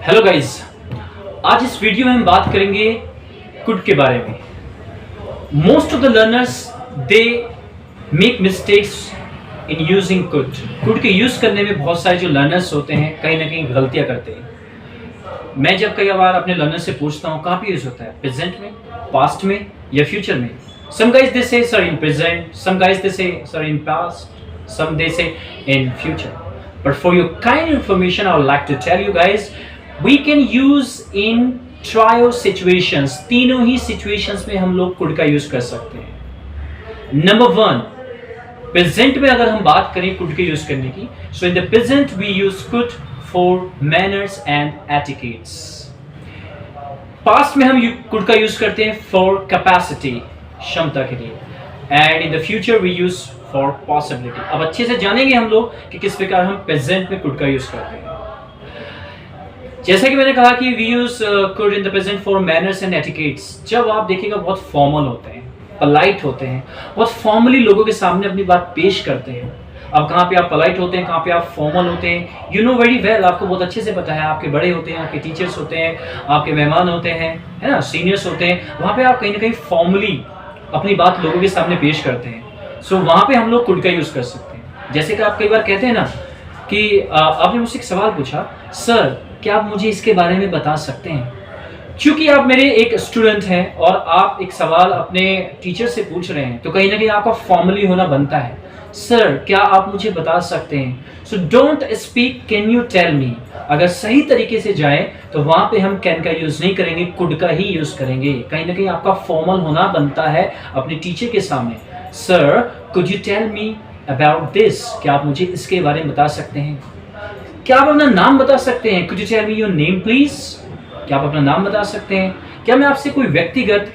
Hello guys, आज इस video में हम बात करेंगे कुड के बारे में। Most of the learners they make mistakes in using could. Could के यूज करने में बहुत सारे जो लर्नर्स होते हैं कहीं ना कहीं गलतियां करते हैं। मैं जब कई बार अपने लर्नर से पूछता हूँ कहाँ पे यूज होता है, प्रेजेंट में, पास्ट में या फ्यूचर में। सम guys they say sir in present, some guys they say sir in past, some they say in future. But for your kind information, I would like to tell you guys, we can use in trio situations. तीनों ही situations में हम लोग could का use कर सकते हैं। Number one, present में अगर हम बात करें could के use करने की, so in the present we use could for manners and etiquettes. Past में हम could का use करते हैं for capacity, क्षमता के लिए, and in the future we use for possibility. अब अच्छे से जानेंगे हम लोग कि किस प्रकार हम प्रेजेंट में could का यूज करते हैं। जैसा कि मैंने कहा कि we use could in the present for manners and etiquettes। जब आप देखिएगा बहुत फॉर्मल होते हैं, पोलाइट होते हैं, बहुत फॉर्मली लोगों के सामने अपनी बात पेश करते हैं। अब कहाँ पे आप पोलाइट होते हैं, कहाँ पे आप फॉर्मल होते हैं, यू नो वेरी वेल, आपको बहुत अच्छे से पता है। आपके बड़े होते हैं, आपके टीचर्स होते हैं, आपके मेहमान होते हैं, है ना, सीनियर्स होते हैं, वहाँ पे आप कहीं ना कहीं फॉर्मली अपनी बात लोगों के सामने पेश करते हैं। सो वहाँ पे हम लोग कुड का यूज कर सकते हैं। जैसे कि आप कई बार कहते हैं ना कि आपने मुझसे एक सवाल पूछा, सर क्या आप मुझे इसके बारे में बता सकते हैं। क्योंकि आप मेरे एक स्टूडेंट हैं और आप एक सवाल अपने टीचर से पूछ रहे हैं, तो कहीं ना कहीं आपका फॉर्मली होना बनता है, सर क्या आप मुझे बता सकते हैं। So don't speak can you tell me. अगर सही तरीके से जाए तो वहां पे हम कैन का यूज नहीं करेंगे, कुड का ही यूज करेंगे। कहीं ना कहीं आपका फॉर्मल होना बनता है अपने टीचर के सामने। Sir could you tell me about this, क्या आप मुझे इसके बारे में बता सकते हैं। क्या आप अपना नाम बता सकते हैं, could you tell me your name please. क्या आप अपना नाम बता सकते हैं। क्या मैं आपसे कोई व्यक्तिगत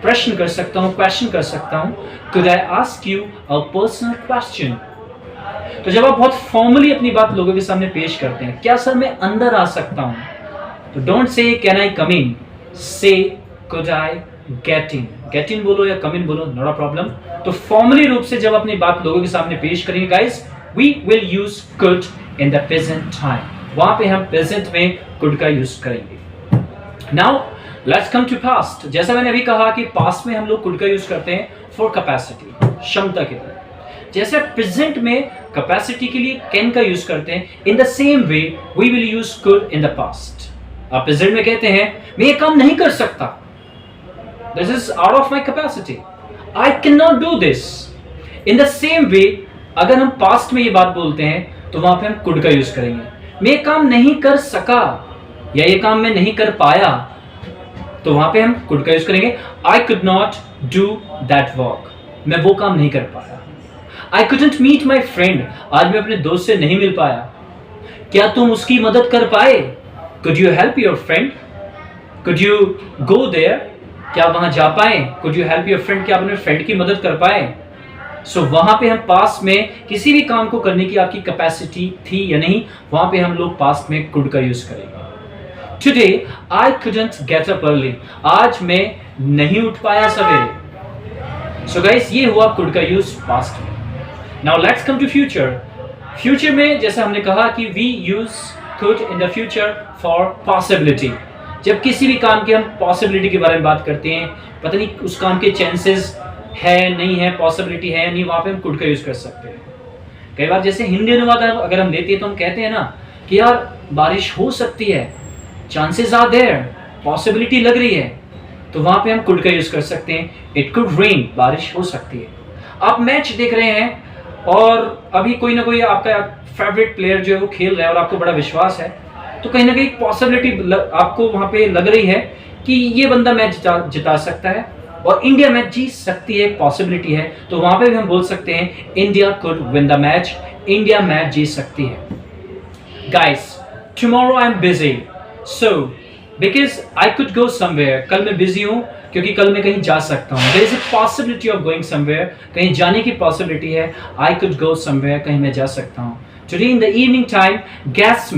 प्रश्न कर सकता हूँ, क्वेश्चन कर सकता हूँ। Could I ask you a personal question. तो जब आप बहुत फॉर्मली अपनी बात लोगों के सामने पेश करते हैं, क्या सर मैं अंदर आ सकता हूँ, तो डोंट से कैन आई कम इन, से could I get in. Get in बोलो या कम इन बोलो, नॉट अ प्रॉब्लम। तो फॉर्मली रूप से जब अपनी बात लोगों के सामने पेश करेंगे guys, we will use could in the present time. वहां पे हम प्रेजेंट में कुड का यूज करेंगे। Now let's come to past. जैसा मैंने अभी कहा कि पास्ट में हम लोग कुड का यूज करते हैं फॉर कैपेसिटी, क्षमता के लिए। जैसे प्रेजेंट में कैपेसिटी के लिए कैन का यूज करते हैं, in the same way we will use could in the past. आप प्रेजेंट में कहते हैं मैं ये काम नहीं कर सकता, this is out of my capacity, I can not do this. In the same way अगर हम पास्ट में ये बात बोलते हैं तो वहां पे हम कुड का यूज करेंगे। मैं ये काम नहीं कर सका या ये काम मैं नहीं कर पाया, तो वहां पे हम कुड का यूज करेंगे। I could not do that work, मैं वो काम नहीं कर पाया। I couldn't meet my friend, आज मैं अपने दोस्त से नहीं मिल पाया, क्या तुम उसकी मदद कर पाए। Could you help your friend, could you go there, क्या आप वहां जा पाए। Could you help your friend, क्या आप अपने फ्रेंड की मदद कर पाए। सो वहां पे हम पास्ट में किसी भी काम को करने की आपकी कैपेसिटी थी या नहीं, वहां पे हम लोग पास्ट में कुड का यूज करेंगे। Today I couldn't get up early, आज मैं नहीं उठ पाया सवेरे। सो गाइस ये हुआ कुड का यूज पास्ट में। Now let's come to future. Future में जैसा हमने कहा कि we use could in the future for possibility. जब किसी भी काम की हम पॉसिबिलिटी के बारे में बात करते हैं, पता नहीं उस काम के चांसेस है नहीं है, पॉसिबिलिटी है नहीं, वहां पे हम कुड का यूज कर सकते हैं। कई बार जैसे हिंदी अनुवाद अगर हम देते हैं तो हम कहते हैं ना कि यार बारिश हो सकती है, चांसेस आर देयर, पॉसिबिलिटी लग रही है, तो वहां पे हम कुड का यूज कर सकते हैं। इट कुड रेन, बारिश हो सकती है। आप मैच देख रहे हैं और अभी कोई ना कोई आपका फेवरेट प्लेयर जो है वो खेल रहा है और आपको बड़ा विश्वास है, तो कहीं ना कहीं पॉसिबिलिटी आपको वहां पे लग रही है कि ये बंदा मैच जिता सकता है और इंडिया मैच जीत सकती है, पॉसिबिलिटी है, तो वहां पे भी हम बोल सकते हैं India could win the match, India match जीत सकती है। Guys tomorrow I am busy, so because I could go somewhere, कल मैं बिजी हूं क्योंकि कल मैं कहीं जा सकता हूं। There is a possibility of going somewhere, कहीं जाने की पॉसिबिलिटी है। आई कुड गो समवेयर, कहीं मैं जा सकता हूं। Today in the evening time guest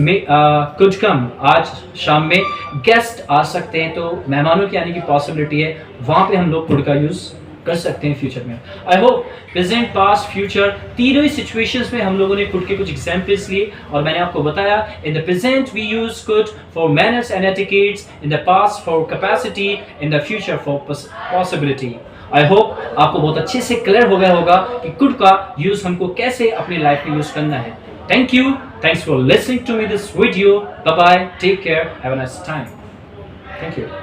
could come, आज शाम में गेस्ट आ सकते हैं, तो मेहमानों के आने की पॉसिबिलिटी है, वहां पे हम लोग कुड का यूज कर सकते हैं फ्यूचर में। I hope present, past, future तीनों ही सिचुएशंस में हम लोगों ने कुड के कुछ एग्जांपल्स लिए और मैंने आपको बताया in the present we use could for manners and etiquettes, in the past for capacity, in the future for possibility. I hope आपको बहुत अच्छे से क्लियर हो गया होगा कि कुड का यूज हमको कैसे अपनी लाइफ में यूज करना है। Thank you, thanks for listening to me this video. Bye bye, take care, have a nice time. Thank you.